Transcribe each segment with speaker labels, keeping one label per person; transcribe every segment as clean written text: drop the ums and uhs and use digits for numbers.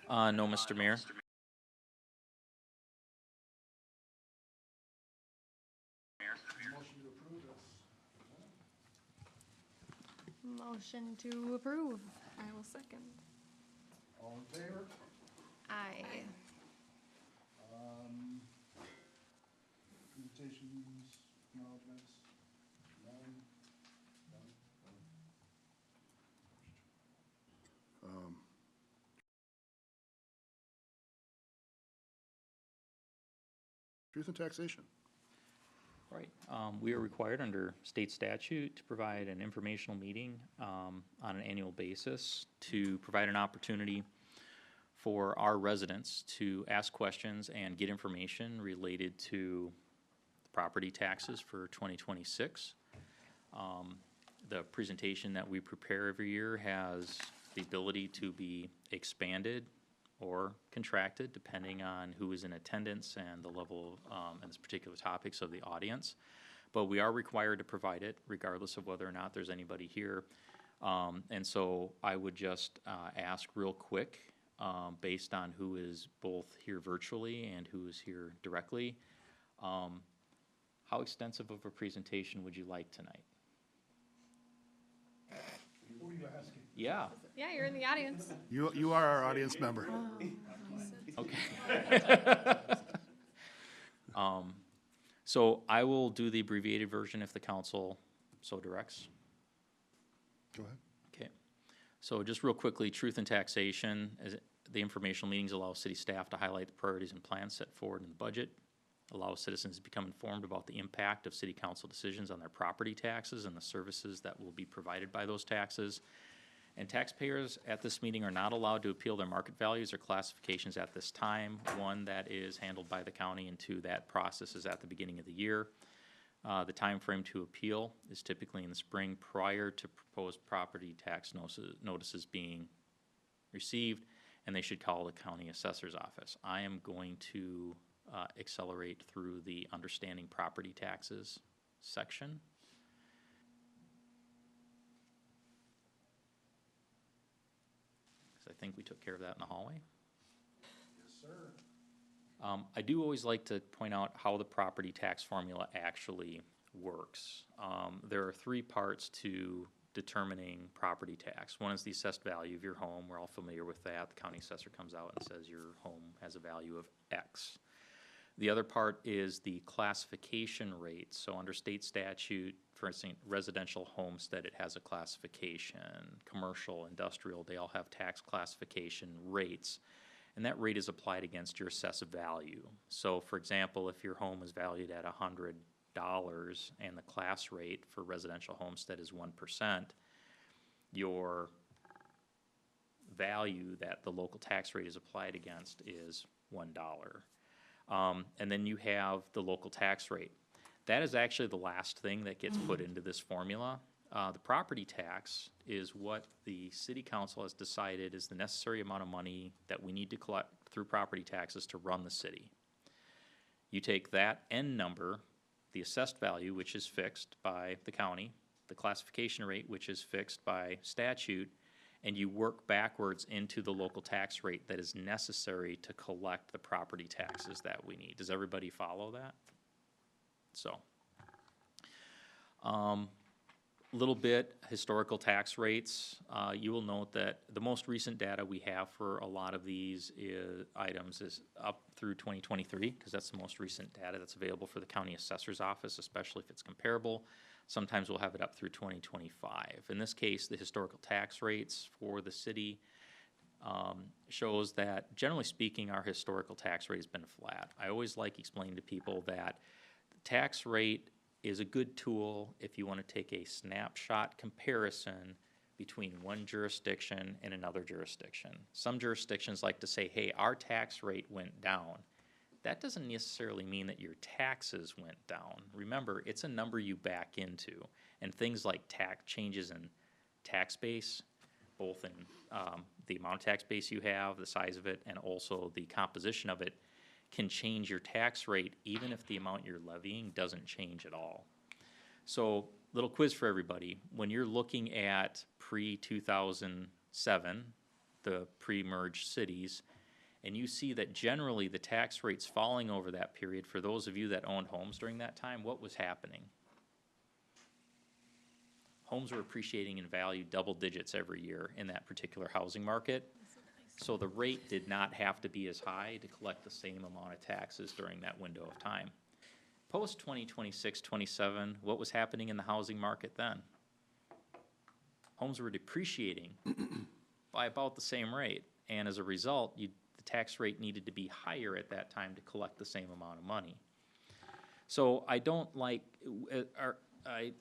Speaker 1: No, Mr. Mayor.
Speaker 2: Motion to approve this.
Speaker 3: Motion to approve.
Speaker 4: I will second.
Speaker 2: All in favor?
Speaker 3: Aye.
Speaker 2: Presentations, acknowledgements, none. Truth and taxation.
Speaker 1: Right. We are required under state statute to provide an informational meeting on an annual basis to provide an opportunity for our residents to ask questions and get information related to the property taxes for 2026. The presentation that we prepare every year has the ability to be expanded or contracted depending on who is in attendance and the level and the particular topics of the audience. But we are required to provide it regardless of whether or not there's anybody here. And so I would just ask real quick, based on who is both here virtually and who is here directly, how extensive of a presentation would you like tonight?
Speaker 2: Who are you asking?
Speaker 1: Yeah.
Speaker 3: Yeah, you're in the audience.
Speaker 2: You are our audience member.
Speaker 1: Okay. So I will do the abbreviated version if the council so directs.
Speaker 2: Go ahead.
Speaker 1: Okay. So just real quickly, truth and taxation, the informational meetings allow city staff to highlight the priorities and plans set forward in the budget, allow citizens to become informed about the impact of city council decisions on their property taxes and the services that will be provided by those taxes. And taxpayers at this meeting are not allowed to appeal their market values or classifications at this time. One, that is handled by the county, and two, that process is at the beginning of the year. The time frame to appeal is typically in the spring prior to proposed property tax notices being received, and they should call the county assessor's office. I am going to accelerate through the understanding property taxes section. I think we took care of that in the hallway.
Speaker 2: Yes, sir.
Speaker 1: I do always like to point out how the property tax formula actually works. There are three parts to determining property tax. One is the assessed value of your home. We're all familiar with that. The county assessor comes out and says your home has a value of X. The other part is the classification rate. So under state statute, for instance, residential homestead, it has a classification. Commercial, industrial, they all have tax classification rates. And that rate is applied against your assessed value. So for example, if your home is valued at $100 and the class rate for residential homestead is 1%, your value that the local tax rate is applied against is $1. And then you have the local tax rate. That is actually the last thing that gets put into this formula. The property tax is what the city council has decided is the necessary amount of money that we need to collect through property taxes to run the city. You take that end number, the assessed value, which is fixed by the county, the classification rate, which is fixed by statute, and you work backwards into the local tax rate that is necessary to collect the property taxes that we need. Does everybody follow that? So, little bit historical tax rates. You will note that the most recent data we have for a lot of these items is up through 2023, because that's the most recent data that's available for the county assessor's office, especially if it's comparable. Sometimes we'll have it up through 2025. In this case, the historical tax rates for the city shows that, generally speaking, our historical tax rate has been flat. I always like explaining to people that the tax rate is a good tool if you want to take a snapshot comparison between one jurisdiction and another jurisdiction. Some jurisdictions like to say, hey, our tax rate went down. That doesn't necessarily mean that your taxes went down. Remember, it's a number you back into, and things like tax changes in tax base, both in the amount of tax base you have, the size of it, and also the composition of it, can change your tax rate even if the amount you're levying doesn't change at all. So, little quiz for everybody. When you're looking at pre-2007, the pre-merged cities, And you see that generally the tax rates falling over that period, for those of you that owned homes during that time, what was happening? Homes were appreciating in value double digits every year in that particular housing market. So the rate did not have to be as high to collect the same amount of taxes during that window of time. Post 2026, 27, what was happening in the housing market then? Homes were depreciating by about the same rate, and as a result, the tax rate needed to be higher at that time to collect the same amount of money. So I don't like, I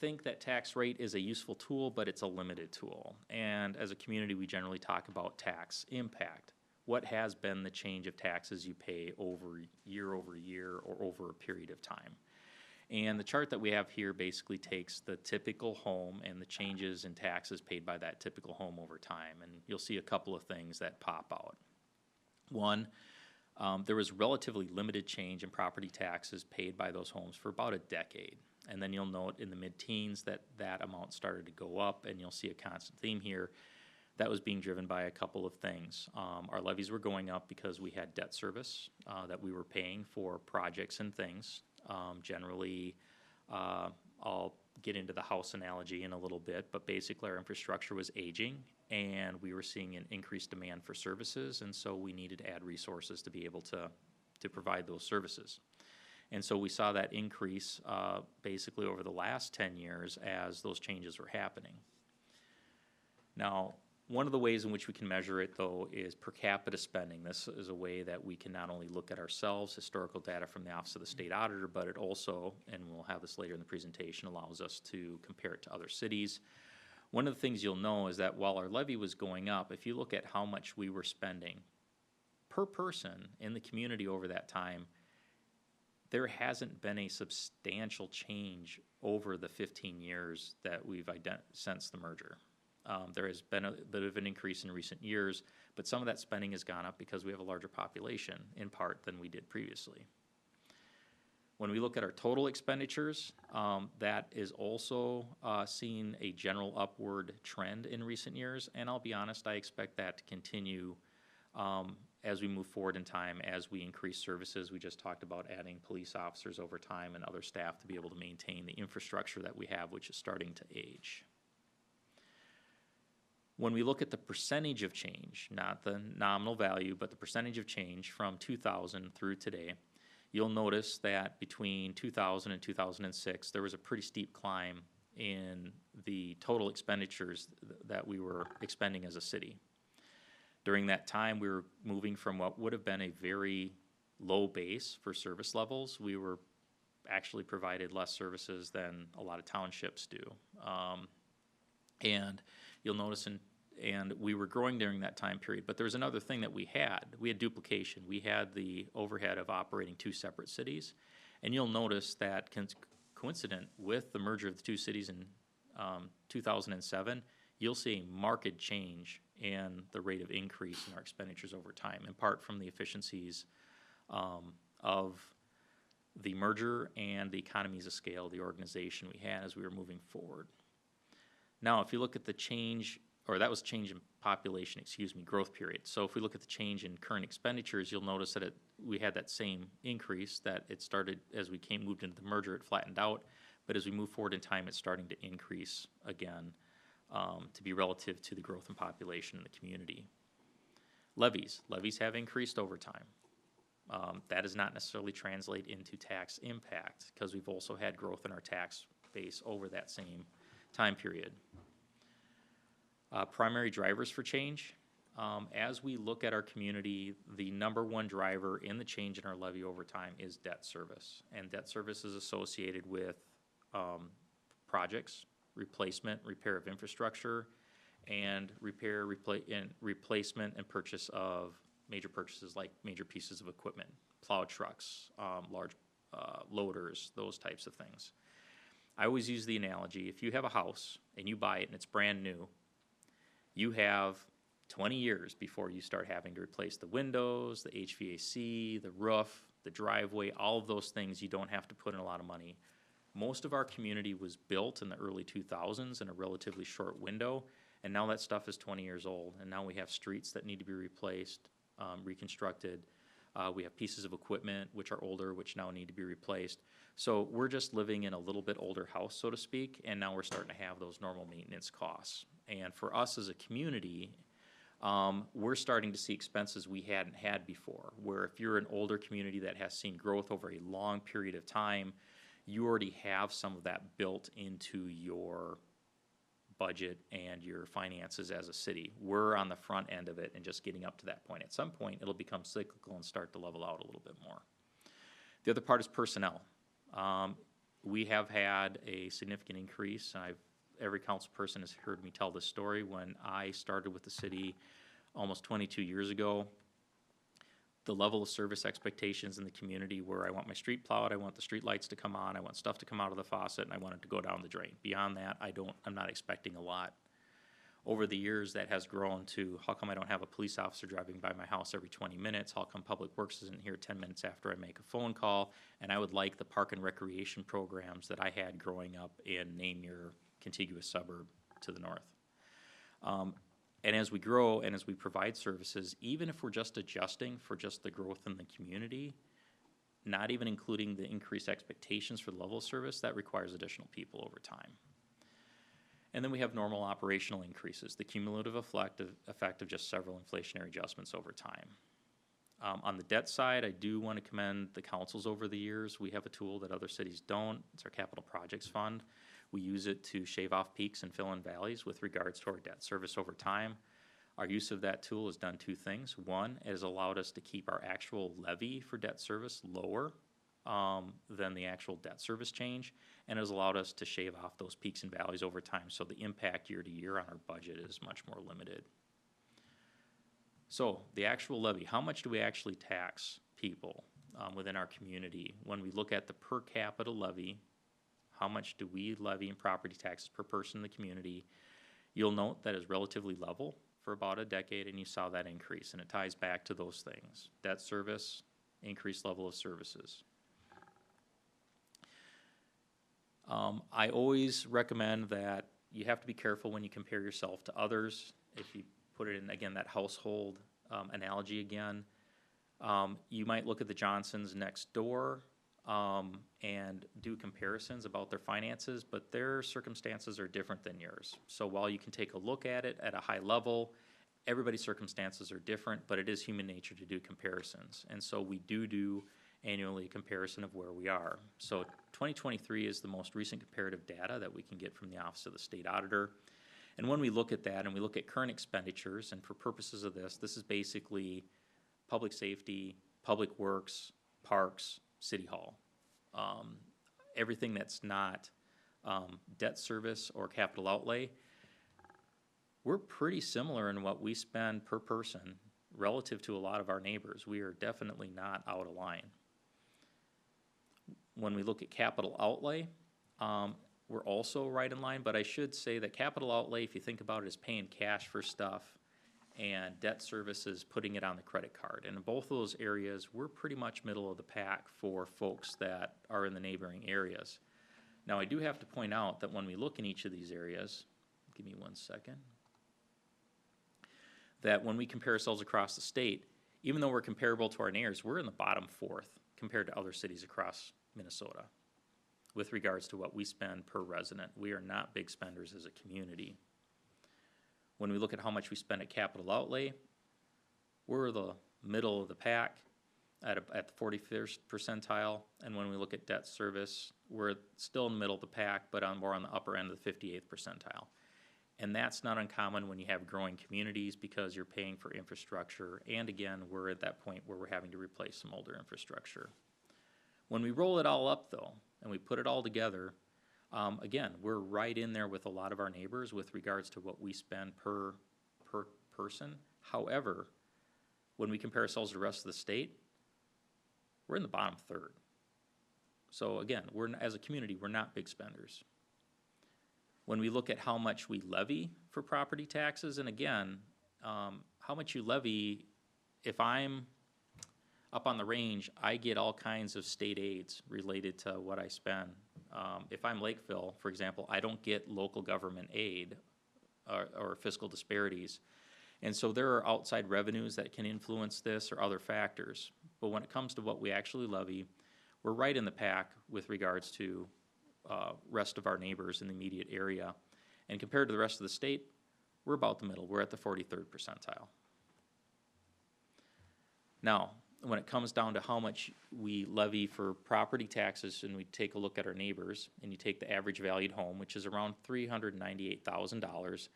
Speaker 1: think that tax rate is a useful tool, but it's a limited tool. And as a community, we generally talk about tax impact. What has been the change of taxes you pay over year or over a period of time? And the chart that we have here basically takes the typical home and the changes in taxes paid by that typical home over time. And you'll see a couple of things that pop out. One, there was relatively limited change in property taxes paid by those homes for about a decade. And then you'll note in the mid-teens that that amount started to go up, and you'll see a constant theme here. That was being driven by a couple of things. Our levies were going up because we had debt service that we were paying for projects and things. Generally, I'll get into the house analogy in a little bit, but basically our infrastructure was aging, and we were seeing an increased demand for services, and so we needed to add resources to be able to provide those services. And so we saw that increase basically over the last 10 years as those changes were happening. Now, one of the ways in which we can measure it, though, is per capita spending. This is a way that we can not only look at ourselves, historical data from the Office of the State Auditor, but it also, and we'll have this later in the presentation, allows us to compare it to other cities. One of the things you'll know is that while our levy was going up, if you look at how much we were spending per person in the community over that time, there hasn't been a substantial change over the 15 years that we've since the merger. There has been a bit of an increase in recent years, but some of that spending has gone up because we have a larger population, in part, than we did previously. When we look at our total expenditures, that is also seen a general upward trend in recent years, and I'll be honest, I expect that to continue as we move forward in time, as we increase services. We just talked about adding police officers over time and other staff to be able to maintain the infrastructure that we have, which is starting to age. When we look at the percentage of change, not the nominal value, but the percentage of change from 2000 through today, you'll notice that between 2000 and 2006, there was a pretty steep climb in the total expenditures that we were expending as a city. During that time, we were moving from what would have been a very low base for service levels. We were actually provided less services than a lot of townships do. And you'll notice and we were growing during that time period, but there was another thing that we had duplication. We had the overhead of operating two separate cities, and you'll notice that coincident with the merger of the two cities in 2007, you'll see a marked change in the rate of increase in our expenditures over time, in part from the efficiencies of the merger and the economies of scale of the organization we had as we were moving forward. Now, if you look at the change, or that was change in population, growth period. So if we look at the change in current expenditures, you'll notice that we had that same increase, that it started as we moved into the merger, it flattened out, but as we move forward in time, it's starting to increase again to be relative to the growth in population in the community. Levies have increased over time. That does not necessarily translate into tax impact because we've also had growth in our tax base over that same time period. Primary drivers for change. As we look at our community, the number one driver in the change in our levy over time is debt service. And debt service is associated with projects, replacement, repair of infrastructure, and replacement and purchase of major purchases like major pieces of equipment, plow trucks, large loaders, those types of things. I always use the analogy, if you have a house and you buy it and it's brand new, you have 20 years before you start having to replace the windows, the HVAC, the roof, the driveway, all of those things you don't have to put in a lot of money. Most of our community was built in the early 2000s in a relatively short window, and now that stuff is 20 years old, and now we have streets that need to be replaced, reconstructed. We have pieces of equipment which are older, which now need to be replaced. So we're just living in a little bit older house, so to speak, and now we're starting to have those normal maintenance costs. And for us as a community, we're starting to see expenses we hadn't had before, where if you're an older community that has seen growth over a long period of time, you already have some of that built into your budget and your finances as a city. We're on the front end of it and just getting up to that point. At some point, it'll become cyclical and start to level out a little bit more. The other part is personnel. We have had a significant increase, and every council person has heard me tell this story. When I started with the city almost 22 years ago, the level of service expectations in the community were I want my street plowed, I want the street lights to come on, I want stuff to come out of the faucet, and I want it to go down the drain. Beyond that, I'm not expecting a lot. Over the years, that has grown to how come I don't have a police officer driving by my house every 20 minutes? How come Public Works isn't here 10 minutes after I make a phone call? And I would like the park and recreation programs that I had growing up in name your contiguous suburb to the north. And as we grow and as we provide services, even if we're just adjusting for just the growth in the community, not even including the increased expectations for the level of service, that requires additional people over time. And then we have normal operational increases, the cumulative effect of just several inflationary adjustments over time. On the debt side, I do want to commend the councils over the years. We have a tool that other cities don't. It's our Capital Projects Fund. We use it to shave off peaks and fill in valleys with regards to our debt service over time. Our use of that tool has done two things. One, it has allowed us to keep our actual levy for debt service lower than the actual debt service change, and it has allowed us to shave off those peaks and valleys over time, so the impact year to year on our budget is much more limited. So the actual levy, how much do we actually tax people within our community? When we look at the per capita levy, how much do we levy in property taxes per person in the community? You'll note that is relatively level for about a decade, and you saw that increase, and it ties back to those things. Debt service, increased level of services. I always recommend that you have to be careful when you compare yourself to others. If you put it in, again, that household analogy again, you might look at the Johnsons next door and do comparisons about their finances, but their circumstances are different than yours. So while you can take a look at it at a high level, everybody's circumstances are different, but it is human nature to do comparisons. And so we do annually a comparison of where we are. So 2023 is the most recent comparative data that we can get from the Office of the State Auditor. And when we look at that and we look at current expenditures, and for purposes of this is basically public safety, public works, parks, City Hall. Everything that's not debt service or capital outlay, we're pretty similar in what we spend per person relative to a lot of our neighbors. We are definitely not out of line. When we look at capital outlay, we're also right in line, but I should say that capital outlay, if you think about it, is paying cash for stuff, and debt service is putting it on the credit card. And in both of those areas, we're pretty much middle of the pack for folks that are in the neighboring areas. Now, I do have to point out that when we look in each of these areas, give me 1 second, that when we compare ourselves across the state, even though we're comparable to our neighbors, we're in the bottom fourth compared to other cities across Minnesota with regards to what we spend per resident. We are not big spenders as a community. When we look at how much we spend at capital outlay, we're the middle of the pack at the 41st percentile. And when we look at debt service, we're still in the middle of the pack, but more on the upper end of the 58th percentile. And that's not uncommon when you have growing communities because you're paying for infrastructure. And again, we're at that point where we're having to replace some older infrastructure. When we roll it all up, though, and we put it all together, again, we're right in there with a lot of our neighbors with regards to what we spend per person. However, when we compare ourselves to the rest of the state, we're in the bottom third. So again, as a community, we're not big spenders. When we look at how much we levy for property taxes, and again, how much you levy, if I'm up on the range, I get all kinds of state aids related to what I spend. If I'm Lakeville, for example, I don't get local government aid or fiscal disparities. And so there are outside revenues that can influence this or other factors. But when it comes to what we actually levy, we're right in the pack with regards to rest of our neighbors in the immediate area. And compared to the rest of the state, we're about the middle. We're at the 43rd percentile. Now, when it comes down to how much we levy for property taxes, and we take a look at our neighbors, and you take the average valued home, which is around $398,000,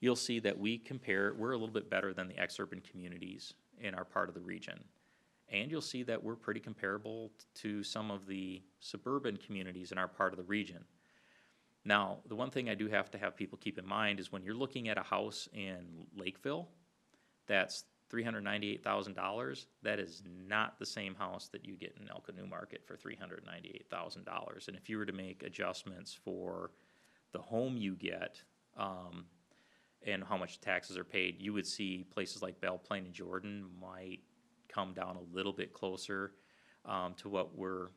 Speaker 1: you'll see that we're a little bit better than the exurban communities in our part of the region. And you'll see that we're pretty comparable to some of the suburban communities in our part of the region. Now, the one thing I do have to have people keep in mind is when you're looking at a house in Lakeville, that's $398,000, that is not the same house that you get in Elko New Market for $398,000. And if you were to make adjustments for the home you get, and how much taxes are paid, you would see places like Belle Plaine and Jordan might come down a little bit closer to what we're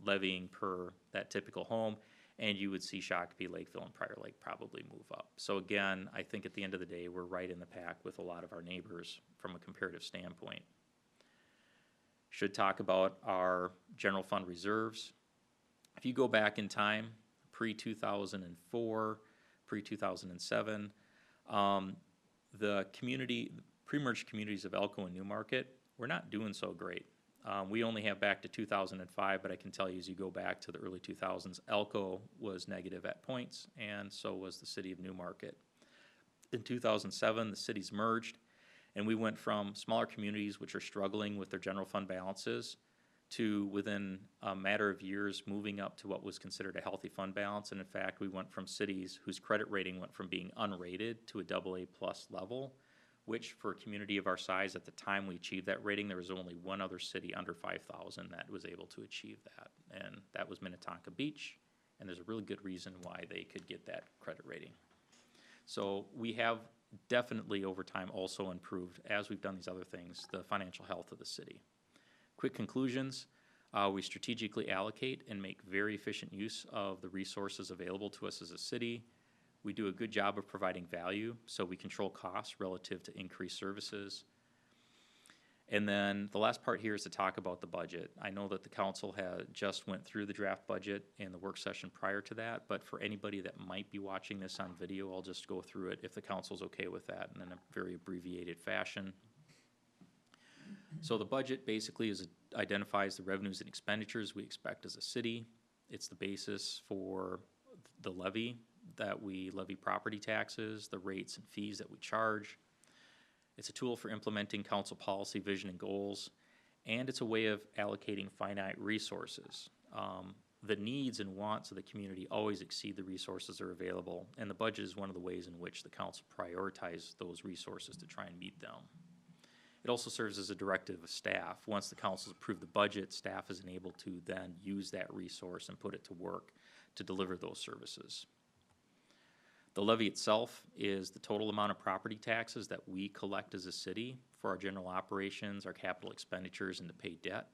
Speaker 1: levying per that typical home, and you would see Shakopee, Lakeville, and Prior Lake probably move up. So again, I think at the end of the day, we're right in the pack with a lot of our neighbors from a comparative standpoint. Should talk about our general fund reserves. If you go back in time, pre-2004, pre-2007, the pre-merged communities of Elko and Newmarket were not doing so great. We only have back to 2005, but I can tell you as you go back to the early 2000s, Elko was negative at points, and so was the city of Newmarket. In 2007, the cities merged, and we went from smaller communities which are struggling with their general fund balances to, within a matter of years, moving up to what was considered a healthy fund balance. And in fact, we went from cities whose credit rating went from being unrated to a AA plus level, which for a community of our size, at the time we achieved that rating, there was only one other city under 5,000 that was able to achieve that, and that was Minnetonka Beach, and there's a really good reason why they could get that credit rating. So we have definitely over time also improved, as we've done these other things, the financial health of the city. Quick conclusions, we strategically allocate and make very efficient use of the resources available to us as a city. We do a good job of providing value, so we control costs relative to increased services. And then the last part here is to talk about the budget. I know that the council had just went through the draft budget and the work session prior to that, but for anybody that might be watching this on video, I'll just go through it if the council's okay with that in a very abbreviated fashion. So the budget basically identifies the revenues and expenditures we expect as a city. It's the basis for the levy that we levy property taxes, the rates and fees that we charge. It's a tool for implementing council policy, vision, and goals, and it's a way of allocating finite resources. The needs and wants of the community always exceed the resources that are available, and the budget is one of the ways in which the council prioritizes those resources to try and meet them. It also serves as a directive of staff. Once the council's approved the budget, staff is enabled to then use that resource and put it to work to deliver those services. The levy itself is the total amount of property taxes that we collect as a city for our general operations, our capital expenditures, and to pay debt.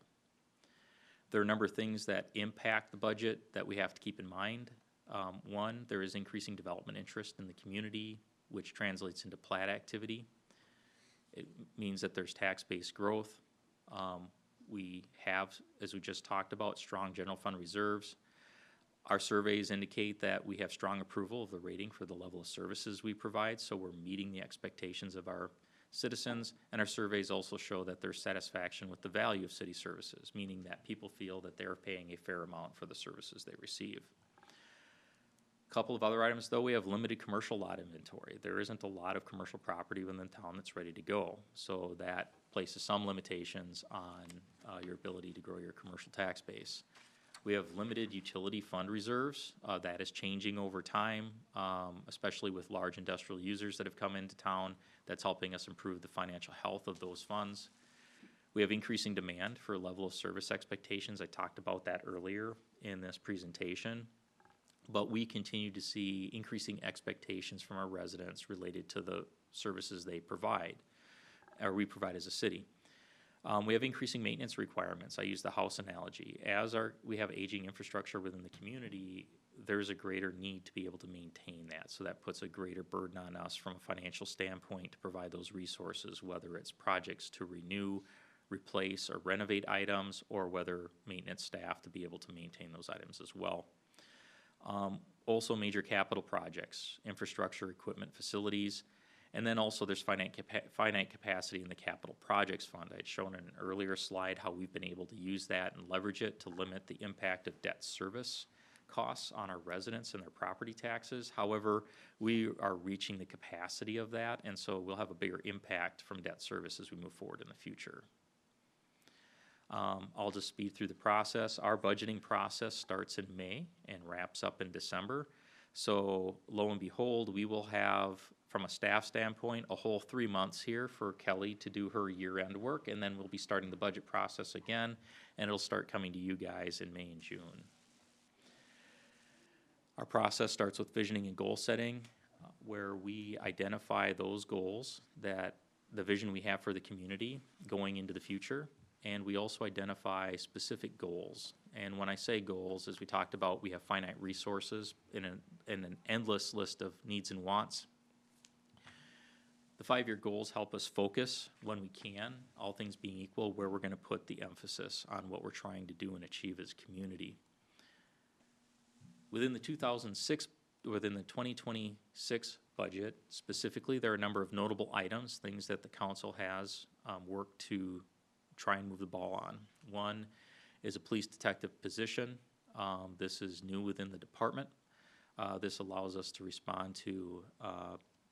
Speaker 1: There are a number of things that impact the budget that we have to keep in mind. One, there is increasing development interest in the community, which translates into plat activity. It means that there's tax-based growth. We have, as we just talked about, strong general fund reserves. Our surveys indicate that we have strong approval of the rating for the level of services we provide, so we're meeting the expectations of our citizens, and our surveys also show that there's satisfaction with the value of city services, meaning that people feel that they're paying a fair amount for the services they receive. A couple of other items, though, we have limited commercial lot inventory. There isn't a lot of commercial property within town that's ready to go, so that places some limitations on your ability to grow your commercial tax base. We have limited utility fund reserves. That is changing over time, especially with large industrial users that have come into town. That's helping us improve the financial health of those funds. We have increasing demand for level of service expectations. I talked about that earlier in this presentation. But we continue to see increasing expectations from our residents related to the services they provide, or we provide as a city. We have increasing maintenance requirements. I use the house analogy. As we have aging infrastructure within the community, there's a greater need to be able to maintain that. So that puts a greater burden on us from a financial standpoint to provide those resources, whether it's projects to renew, replace, or renovate items, or whether maintenance staff to be able to maintain those items as well. Also major capital projects, infrastructure, equipment, facilities, and then also there's finite capacity in the capital projects fund. I had shown in an earlier slide how we've been able to use that and leverage it to limit the impact of debt service costs on our residents and their property taxes. However, we are reaching the capacity of that, and so we'll have a bigger impact from debt service as we move forward in the future. I'll just speed through the process. Our budgeting process starts in May and wraps up in December. So lo and behold, we will have, from a staff standpoint, a whole 3 months here for Kelly to do her year-end work, and then we'll be starting the budget process again, and it'll start coming to you guys in May and June. Our process starts with visioning and goal setting, where we identify those goals, that the vision we have for the community going into the future. And we also identify specific goals. And when I say goals, as we talked about, we have finite resources in an endless list of needs and wants. The 5-year goals help us focus when we can, all things being equal, where we're going to put the emphasis on what we're trying to do and achieve as a community. Within the 2026 budget, specifically, there are a number of notable items, things that the council has worked to try and move the ball on. One is a police detective position. This is new within the department. This allows us to respond to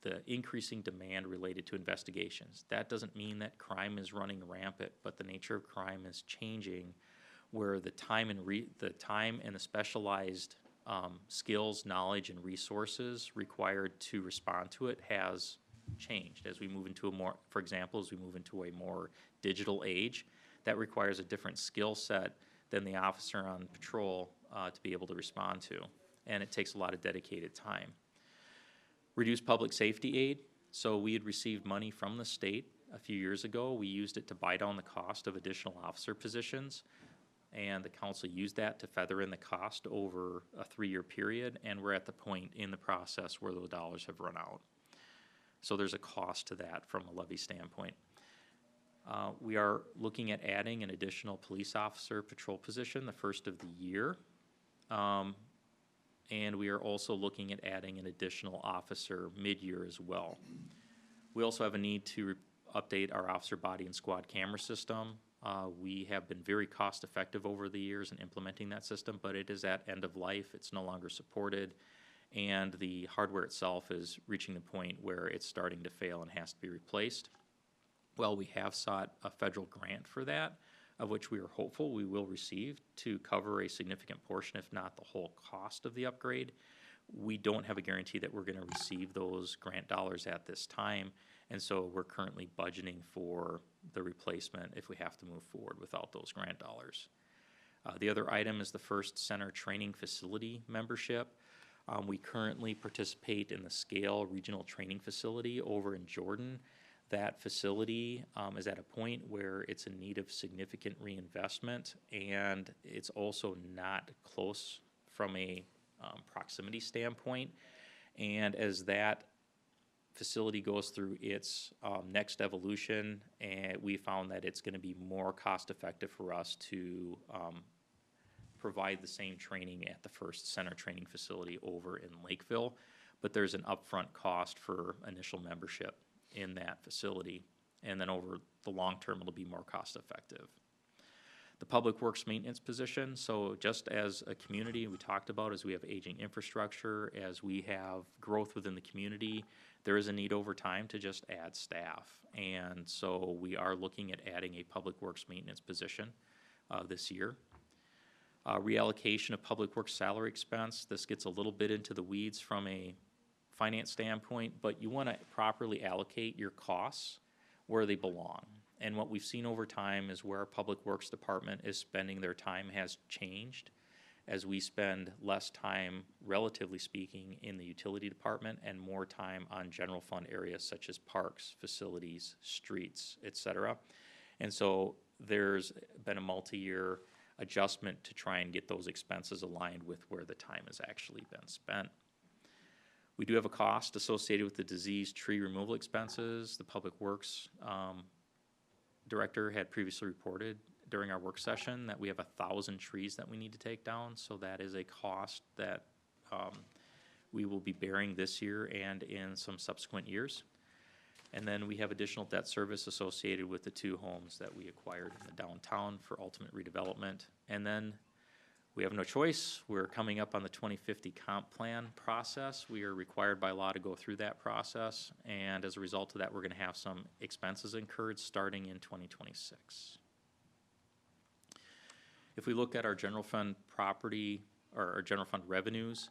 Speaker 1: the increasing demand related to investigations. That doesn't mean that crime is running rampant, but the nature of crime is changing, where the time and the specialized skills, knowledge, and resources required to respond to it has changed. As we move into for example, as we move into a more digital age, that requires a different skill set than the officer on patrol to be able to respond to, and it takes a lot of dedicated time. Reduce public safety aid. So we had received money from the state a few years ago. We used it to buy down the cost of additional officer positions, and the council used that to feather in the cost over a 3-year period, and we're at the point in the process where those dollars have run out. So there's a cost to that from a levy standpoint. We are looking at adding an additional police officer patrol position the first of the year. And we are also looking at adding an additional officer mid-year as well. We also have a need to update our officer body and squad camera system. We have been very cost effective over the years in implementing that system, but it is at end of life. It's no longer supported, and the hardware itself is reaching the point where it's starting to fail and has to be replaced. Well, we have sought a federal grant for that, of which we are hopeful we will receive to cover a significant portion, if not the whole cost of the upgrade. We don't have a guarantee that we're going to receive those grant dollars at this time, and so we're currently budgeting for the replacement if we have to move forward without those grant dollars. The other item is the First Center Training Facility membership. We currently participate in the Scale Regional Training Facility over in Jordan. That facility is at a point where it's in need of significant reinvestment, and it's also not close from a proximity standpoint. And as that facility goes through its next evolution, and we found that it's going to be more cost effective for us to provide the same training at the First Center Training Facility over in Lakeville, but there's an upfront cost for initial membership in that facility, and then over the long term it'll be more cost effective. The Public Works Maintenance position, so just as a community we talked about, as we have aging infrastructure, as we have growth within the community, there is a need over time to just add staff, and so we are looking at adding a Public Works Maintenance position this year. Reallocation of Public Works salary expense. This gets a little bit into the weeds from a finance standpoint, but you want to properly allocate your costs where they belong. And what we've seen over time is where our Public Works Department is spending their time has changed, as we spend less time, relatively speaking, in the utility department and more time on general fund areas such as parks, facilities, streets, etc. And so there's been a multi-year adjustment to try and get those expenses aligned with where the time has actually been spent. We do have a cost associated with the diseased tree removal expenses. The Public Works Director had previously reported during our work session that we have 1,000 trees that we need to take down, so that is a cost that we will be bearing this year and in some subsequent years. And then we have additional debt service associated with the 2 homes that we acquired in the downtown for ultimate redevelopment. And then we have no choice. We're coming up on the 2050 comp plan process. We are required by law to go through that process, and as a result of that, we're going to have some expenses incurred starting in 2026. If we look at our general fund property, or our general fund revenues,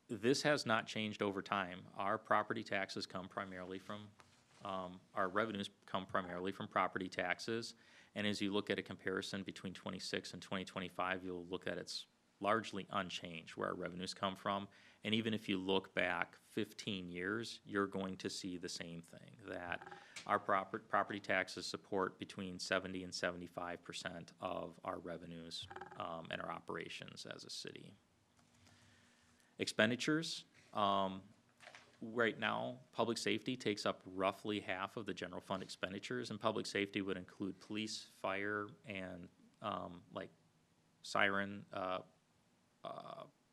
Speaker 1: this has not changed over time. Our property taxes come primarily from, our revenues come primarily from property taxes. And as you look at a comparison between 26 and 2025, you'll look at it's largely unchanged where our revenues come from. And even if you look back 15 years, you're going to see the same thing, that our property taxes support between 70 and 75% of our revenues and our operations as a city. Expenditures, right now, public safety takes up roughly half of the general fund expenditures, and public safety would include police, fire, and like siren,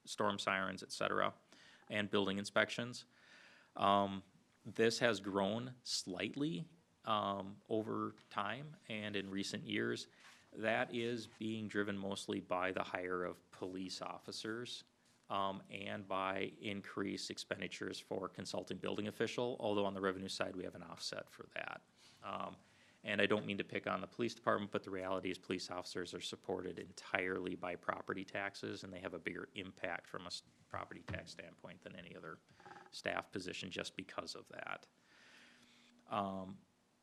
Speaker 1: storm sirens, et cetera, and building inspections. This has grown slightly over time and in recent years. That is being driven mostly by the hire of police officers and by increased expenditures for consulting building official, although on the revenue side we have an offset for that. And I don't mean to pick on the police department, but the reality is police officers are supported entirely by property taxes, and they have a bigger impact from a property tax standpoint than any other staff position just because of that.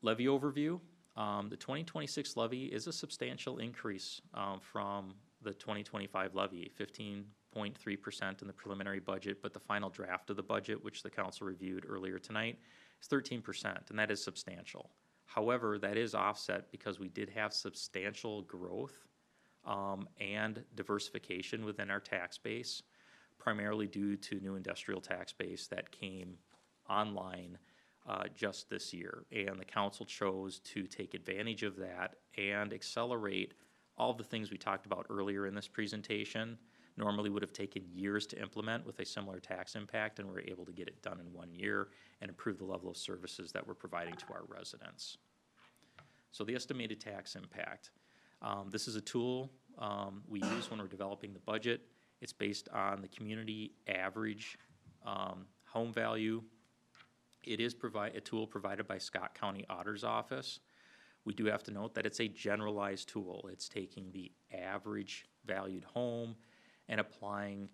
Speaker 1: Levy overview. The 2026 levy is a substantial increase from the 2025 levy, 15.3% in the preliminary budget, but the final draft of the budget, which the council reviewed earlier tonight, is 13%, and that is substantial. However, that is offset because we did have substantial growth and diversification within our tax base, primarily due to new industrial tax base that came online just this year. And the council chose to take advantage of that and accelerate all the things we talked about earlier in this presentation. Normally would have taken years to implement with a similar tax impact, and we're able to get it done in 1 year and improve the level of services that we're providing to our residents. So the estimated tax impact. This is a tool we use when we're developing the budget. It's based on the community average home value. It is a tool provided by Scott County Auditor's Office. We do have to note that it's a generalized tool. It's taking the average valued home and applying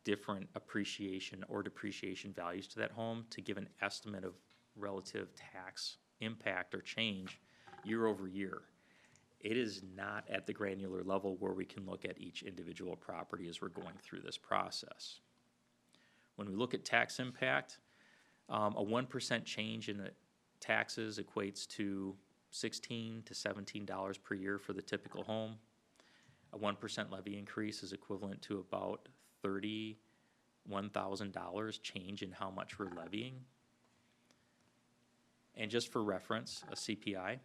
Speaker 1: different appreciation or depreciation values to that home to give an estimate of relative tax impact or change year over year. It is not at the granular level where we can look at each individual property as we're going through this process. When we look at tax impact, a 1% change in the taxes equates to $16 to $17 per year for the typical home. A 1% levy increase is equivalent to about $31,000 change in how much we're levying. And just for reference, a CPI,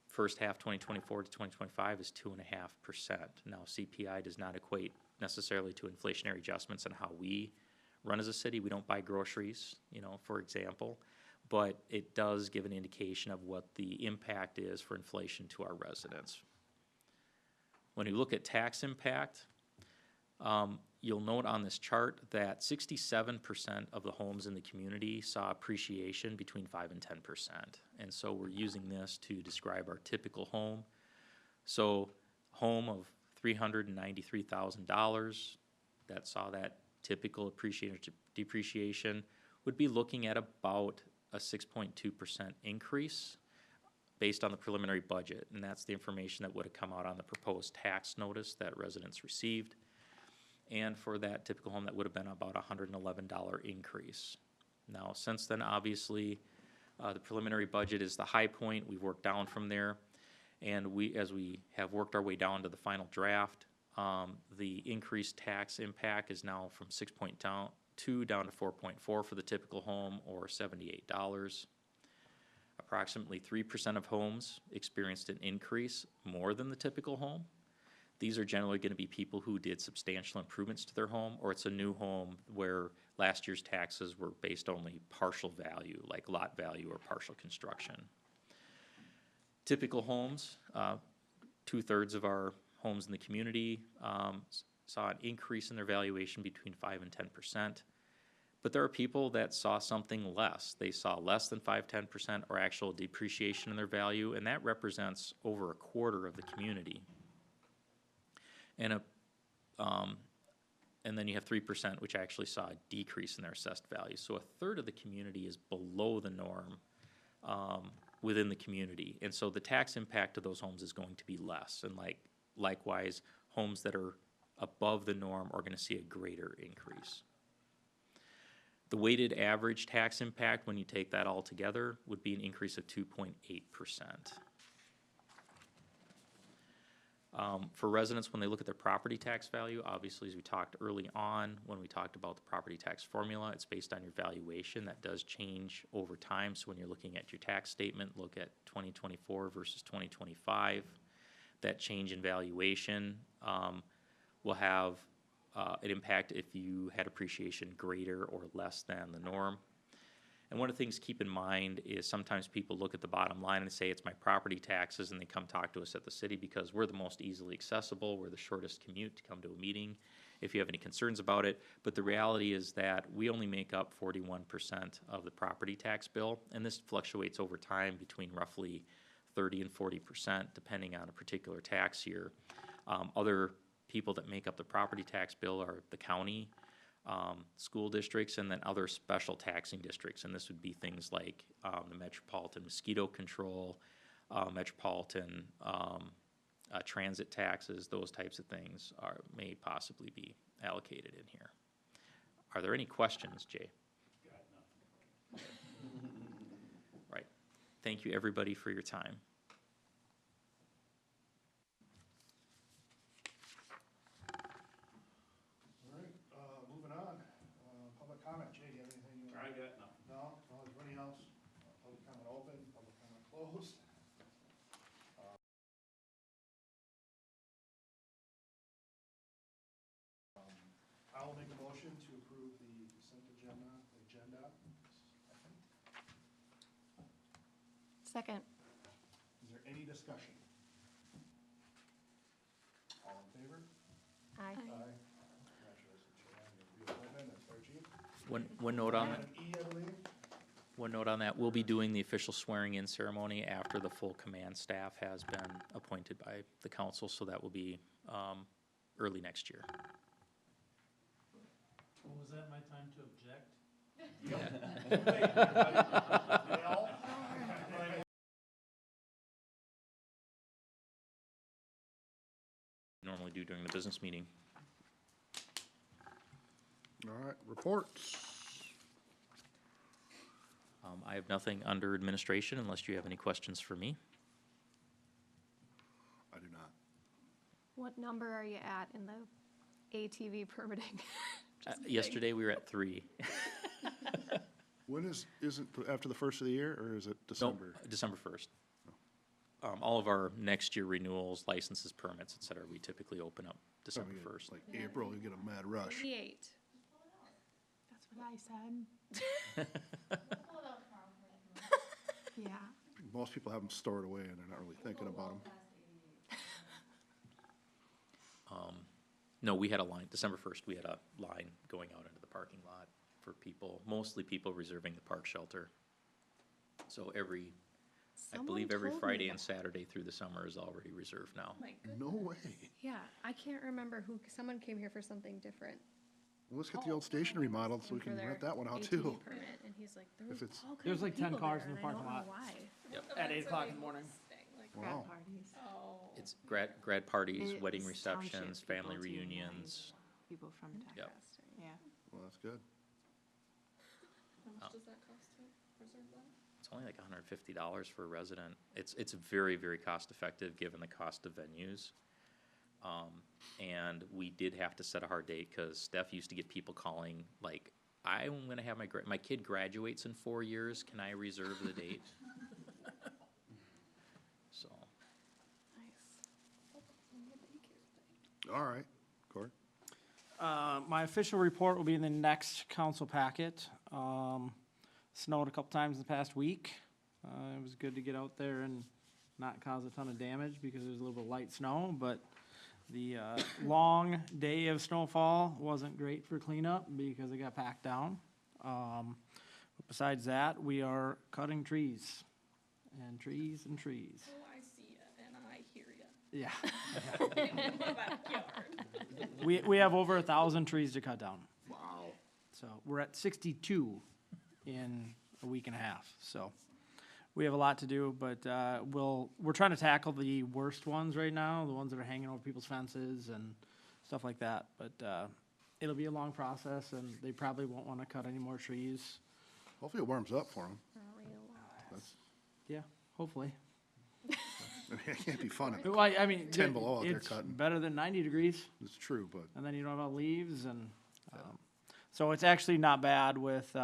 Speaker 1: first half 2024 to 2025 is 2.5%. Now, CPI does not equate necessarily to inflationary adjustments in how we run as a city. We don't buy groceries, for example, but it does give an indication of what the impact is for inflation to our residents. When you look at tax impact, you'll note on this chart that 67% of the homes in the community saw appreciation between 5 and 10%. And so we're using this to describe our typical home. So home of $393,000 that saw that typical appreciation or depreciation would be looking at about a 6.2% increase based on the preliminary budget, and that's the information that would have come out on the proposed tax notice that residents received. And for that typical home, that would have been about a $111 increase. Now, since then, obviously, the preliminary budget is the high point. We've worked down from there. And as we have worked our way down to the final draft, the increased tax impact is now from 6.2 down to 4.4 for the typical home, or $78. Approximately 3% of homes experienced an increase more than the typical home. These are generally going to be people who did substantial improvements to their home, or it's a new home where last year's taxes were based only partial value, like lot value or partial construction. Typical homes, 2/3 of our homes in the community saw an increase in their valuation between 5 and 10%. But there are people that saw something less. They saw less than 5–10% or actual depreciation in their value, and that represents over a quarter of the community. And then you have 3%, which actually saw a decrease in their assessed value. So 1/3 of the community is below the norm within the community. And so the tax impact of those homes is going to be less. And likewise, homes that are above the norm are going to see a greater increase. The weighted average tax impact, when you take that all together, would be an increase of 2.8%. For residents, when they look at their property tax value, obviously, as we talked early on, when we talked about the property tax formula, it's based on your valuation. That does change over time. So when you're looking at your tax statement, look at 2024 versus 2025. That change in valuation will have an impact if you had appreciation greater or less than the norm. And one of the things to keep in mind is sometimes people look at the bottom line and say it's my property taxes, and they come talk to us at the city because we're the most easily accessible, we're the shortest commute to come to a meeting if you have any concerns about it. But the reality is that we only make up 41% of the property tax bill, and this fluctuates over time between roughly 30 and 40% depending on a particular tax year. Other people that make up the property tax bill are the county, school districts, and then other special taxing districts. And this would be things like the metropolitan mosquito control, metropolitan transit taxes, those types of things may possibly be allocated in here. Are there any questions, Jay? Right. Thank you, everybody, for your time.
Speaker 2: Comment, Jay, do you have anything? I got nothing. No? No, is there anything else? Public comment open, public comment closed. I'll make a motion to approve the consent agenda.
Speaker 3: Second.
Speaker 2: Is there any discussion? All in favor?
Speaker 3: Aye.
Speaker 2: Congratulations, Jay, on your reappointment as fire chief.
Speaker 1: One note on that.
Speaker 2: Item E, I believe.
Speaker 1: One note on that, we'll be doing the official swearing-in ceremony after the full command staff has been appointed by the council, so that will be early next year.
Speaker 4: Well, was that my time to object?
Speaker 1: Normally do during the business meeting.
Speaker 2: All right, reports.
Speaker 1: I have nothing under administration unless you have any questions for me.
Speaker 2: I do not.
Speaker 3: What number are you at in the ATV permitting? Just kidding.
Speaker 1: Yesterday, we were at 3.
Speaker 2: When isn't after the first of the year, or is it December?
Speaker 1: No, December 1st. All of our next year renewals, licenses, permits, et cetera, we typically open up December
Speaker 2: Oh,
Speaker 1: 1st.
Speaker 2: Like April, you get a mad rush.
Speaker 3: 88. That's what I said. Yeah.
Speaker 2: Most people have them stored away and they're not really thinking about them.
Speaker 1: No, we had a line, December 1st, we had a line going out into the parking lot for people, mostly people reserving the park shelter. So I believe every Friday and Saturday through the summer is already reserved now.
Speaker 3: My goodness.
Speaker 2: No way.
Speaker 3: Yeah, I can't remember who, someone came here for something different.
Speaker 2: Well, let's get the old station remodeled so we
Speaker 3: for
Speaker 2: can
Speaker 3: their
Speaker 2: rent that one out
Speaker 3: ATV
Speaker 2: too.
Speaker 3: permit, and he's like, there
Speaker 2: If
Speaker 3: was
Speaker 2: it's-
Speaker 3: all kinds
Speaker 4: There's
Speaker 3: of
Speaker 4: like 10
Speaker 3: people
Speaker 4: cars
Speaker 3: there,
Speaker 4: in the
Speaker 3: and I
Speaker 4: parking
Speaker 3: don't know
Speaker 4: lot.
Speaker 3: why.
Speaker 4: At 8 o'clock in the morning.
Speaker 3: Like,
Speaker 1: Wow.
Speaker 3: Oh.
Speaker 1: It's grad parties,
Speaker 5: It's
Speaker 1: wedding
Speaker 5: township
Speaker 1: receptions, family
Speaker 5: people too, not
Speaker 1: reunions.
Speaker 5: People from
Speaker 1: Yep.
Speaker 5: Texas, yeah.
Speaker 2: Well, that's good.
Speaker 3: How much does that cost to reserve that?
Speaker 1: It's only like $150 for a resident. It's very, very cost effective given the cost of venues. And we did have to set a hard date because Steph used to get people calling like, I'm gonna have my kid graduates in 4 years. Can I reserve the date? So,
Speaker 2: All right, Cory.
Speaker 4: My official report will be in the next council packet. Snowed a couple times in the past week. It was good to get out there and not cause a ton of damage because there was a little bit of light snow, but the long day of snowfall wasn't great for cleanup because it got packed down. But besides that, we are cutting trees and trees and trees.
Speaker 5: Oh, I see it and I hear you.
Speaker 4: Yeah.
Speaker 5: In my backyard.
Speaker 4: We have over 1,000 trees to cut down.
Speaker 5: Wow.
Speaker 4: So we're at 62 in a week and a half. So we have a lot to do, but we're trying to tackle the worst ones right now, the ones that are hanging over people's fences and stuff like that. But it'll be a long process, and they probably won't want to cut any more trees.
Speaker 2: Hopefully it warms up for them.
Speaker 4: Yeah, hopefully.
Speaker 2: It can't be fun.
Speaker 4: Well, I mean,
Speaker 2: 10 below out there
Speaker 4: it's
Speaker 2: cutting.
Speaker 4: better than 90 degrees.
Speaker 2: It's true, but
Speaker 4: And then you don't have leaves, and so it's actually not bad with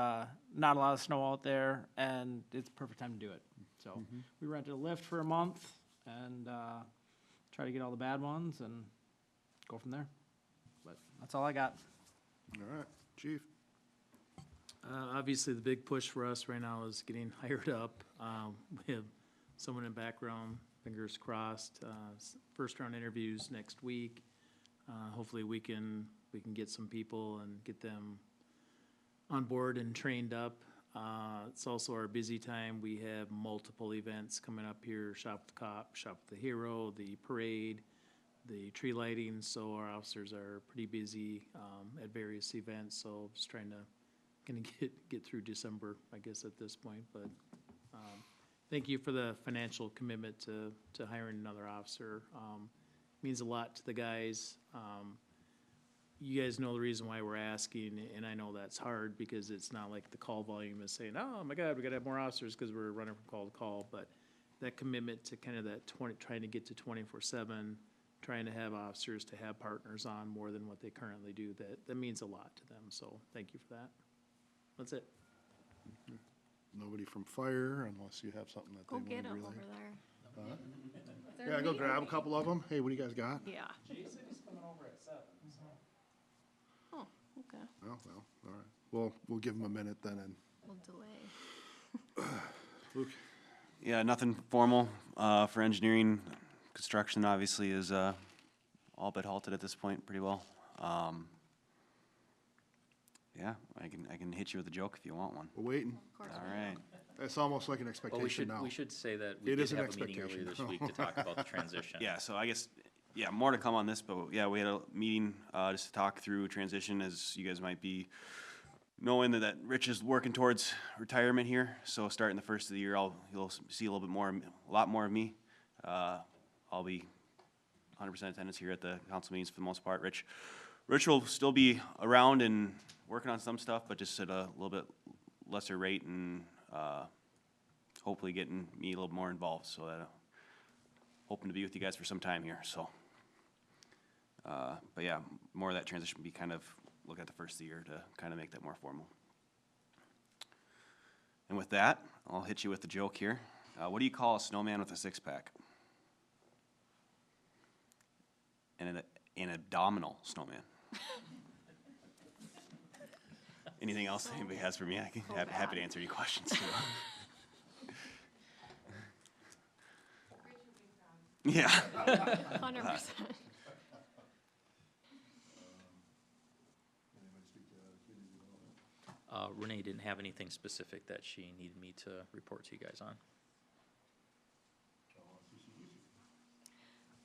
Speaker 4: not a lot of snow out there, and it's perfect time to do it. So we rented a lift for a month and try to get all the bad ones and go from there. But that's all I got.
Speaker 2: all right, Chief.
Speaker 6: Obviously, the big push for us right now is getting hired up. We have someone in background, fingers crossed. First round interviews next week. Hopefully, we can get some people and get them on board and trained up. It's also our busy time. We have multiple events coming up here: Shop with the Cop, Shop with the Hero, the parade, the tree lighting. So our officers are pretty busy at various events. So just trying to get through December, I guess, at this point. But thank you for the financial commitment to hiring another officer. Means a lot to the guys. You guys know the reason why we're asking, and I know that's hard because it's not like the call volume is saying, oh my God, we gotta have more officers because we're running from call to call. But that commitment to kind of that trying to get to 24/7, trying to have officers to have partners on more than what they currently do, that means a lot to them. So thank you for that. That's it.
Speaker 2: Nobody from fire unless you have something that
Speaker 3: Go
Speaker 2: they
Speaker 3: get
Speaker 2: want to
Speaker 3: them
Speaker 2: relay.
Speaker 3: over there.
Speaker 5: Is there
Speaker 2: Yeah,
Speaker 5: a
Speaker 2: go
Speaker 5: meeting?
Speaker 2: grab a couple of them. Hey, what do you guys got?
Speaker 3: Yeah.
Speaker 6: Jay said he's coming over at 7.
Speaker 3: Oh, okay.
Speaker 2: Well, all right. We'll give them a minute then and
Speaker 3: We'll delay.
Speaker 2: Luke.
Speaker 7: Yeah, nothing formal for engineering. Construction obviously is all but halted at this point pretty well. Yeah, I can hit you with a joke if you want one.
Speaker 2: We're waiting.
Speaker 3: Of course.
Speaker 7: All right.
Speaker 2: It's almost like an
Speaker 1: well,
Speaker 2: expectation now.
Speaker 1: we should say that we
Speaker 2: It
Speaker 1: did
Speaker 2: is an
Speaker 1: have a meeting
Speaker 2: expectation.
Speaker 1: earlier this week to talk about the transition.
Speaker 7: Yeah, so I guess, yeah, more to come on this, but yeah, we had a meeting just to talk through transition, as you guys might be knowing that Rich is working towards retirement here. So starting the first of the year, you'll see a lot more of me. I'll be 100% attendance here at the council meetings for the most part. Rich will still be around and working on some stuff, but just at a little bit lesser rate, and hopefully getting me a little more involved. So hoping to be with you guys for some time here. So, but yeah, more of that transition will be kind of look at the first of the year to kind of make that more formal. And with that, I'll hit you with the joke here. What do you call a snowman with a six-pack? An abdominal snowman. Anything else anybody has for me? I can happy to answer any questions too. Yeah.
Speaker 3: 100%.
Speaker 1: Renee didn't have anything specific that she needed me to report to you guys on.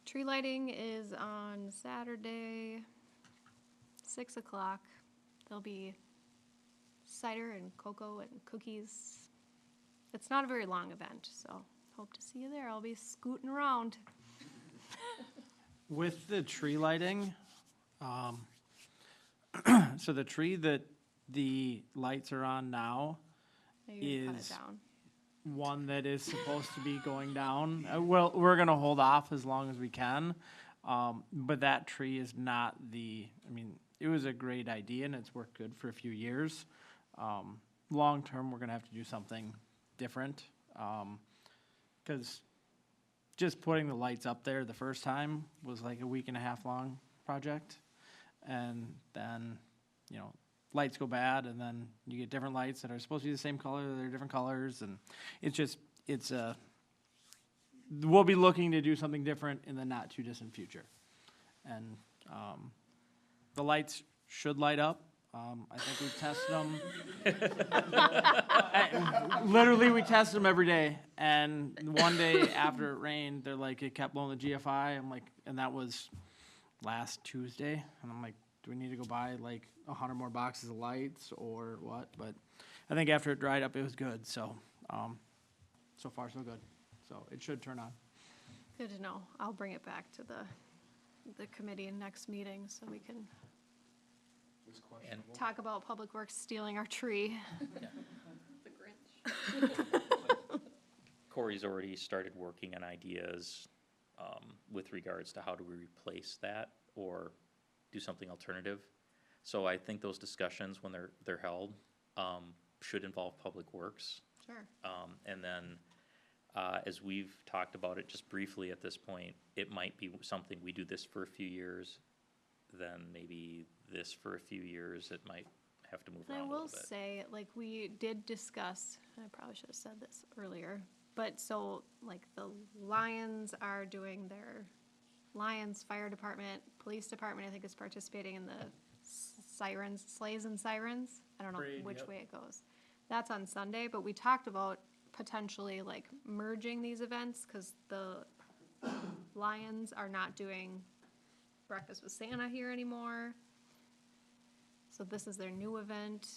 Speaker 3: Tree lighting is on Saturday, 6 o'clock. There'll be cider and cocoa and cookies. It's not a very long event, so hope to see you there. I'll be scooting around.
Speaker 4: With the tree lighting, so the tree that the lights are on now,
Speaker 3: Are you gonna cut it
Speaker 4: Is-
Speaker 3: down?
Speaker 4: one that is supposed to be going down. Well, we're gonna hold off as long as we can. But that tree is not I mean, it was a great idea and it's worked good for a few years. Long term, we're gonna have to do something different. Cause just putting the lights up there the first time was like a week and a half long project. And then, you know, lights go bad and then you get different lights that are supposed to be the same color, they're different colors, and we'll be looking to do something different in the not too distant future. And, the lights should light up. I think we've tested them. Literally, we test them every day. And one day after it rained, they're like, it kept blowing the GFI. I'm like, and that was last Tuesday. And I'm like, do we need to go buy like 100 more boxes of lights or what? But I think after it dried up, it was good. So, so far so good. So it should turn on.
Speaker 3: Good to know. I'll bring it back to the committee in next meeting so we can
Speaker 1: And
Speaker 3: talk about Public Works stealing our tree.
Speaker 5: The Grinch.
Speaker 1: Corey's already started working on ideas with regards to how do we replace that or do something alternative. So I think those discussions, when they're held, should involve Public Works.
Speaker 3: Sure.
Speaker 1: And then, as we've talked about it just briefly at this point, it might be something, we do this for a few years, then maybe this for a few years, it might have to move
Speaker 3: I
Speaker 1: around a
Speaker 3: will
Speaker 1: little bit.
Speaker 3: say, like, we did discuss, I probably should have said this earlier, but so, like, the Lions are doing their Lions Fire Department, Police Department, I think is participating in the sirens, sleighs and sirens. I don't know
Speaker 4: Parade,
Speaker 3: which
Speaker 4: yep.
Speaker 3: way it goes. That's on Sunday, but we talked about potentially, like, merging these events, because the Lions are not doing Breakfast with Santa here anymore. So this is their new event.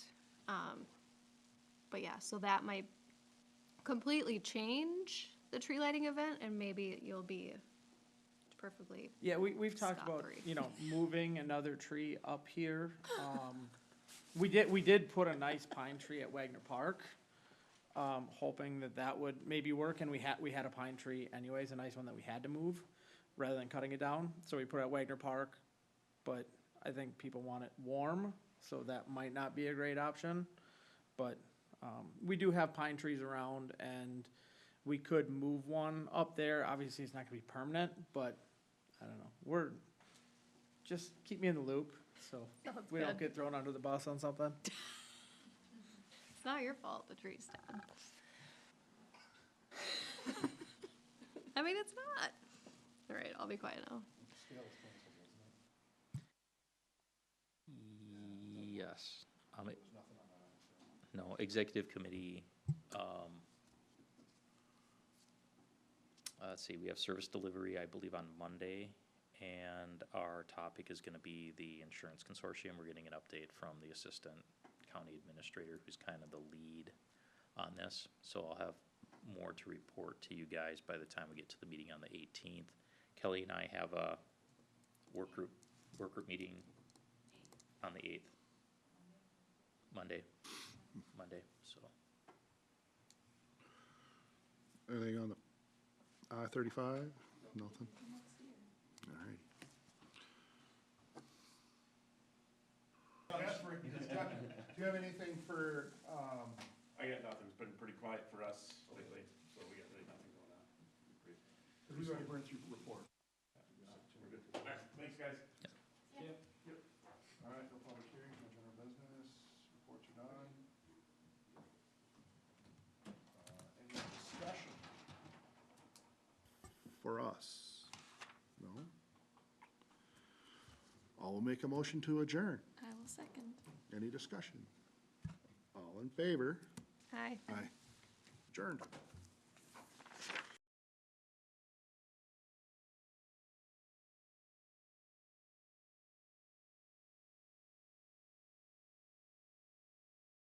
Speaker 3: But yeah, so that might completely change the tree lighting event, and maybe you'll be perfectly,
Speaker 4: Yeah, we've talked about,
Speaker 3: Scot-free.
Speaker 4: you know, moving another tree up here. We did put a nice pine tree at Wagner Park, hoping that would maybe work, and we had a pine tree anyways, a nice one that we had to move, rather than cutting it down, so we put it at Wagner Park, but I think people want it warm, so that might not be a great option, but, we do have pine trees around, and we could move one up there. Obviously, it's not gonna be permanent, but I don't know. Just keep me in the loop, so
Speaker 3: Sounds
Speaker 4: we don't
Speaker 3: good.
Speaker 4: get thrown under the bus on something.
Speaker 3: It's not your fault the tree's down. I mean, it's not. All right, I'll be quiet now.
Speaker 1: Yes. No, executive committee, let's see, we have service delivery, I believe, on Monday, and our topic is gonna be the insurance consortium. We're getting an update from the assistant county administrator, who's kind of the lead on this. So I'll have more to report to you guys by the time we get to the meeting on the 18th. Kelly and I have a work group meeting on the 8th. Monday, so.
Speaker 2: Anything on the I-35? Nothing? All right. Do you have anything for,
Speaker 8: I got nothing, it's been pretty quiet for us lately, so we got really nothing going on.
Speaker 2: we've already burned through the report.
Speaker 8: We're good. All right, thanks, guys.
Speaker 2: All right, no public hearings, no general business, reports are done. Any discussion? For us? No? I'll make a motion to adjourn.
Speaker 5: I will second.
Speaker 2: Any discussion? All in favor?
Speaker 3: Hi.
Speaker 2: Aye. Adjourned.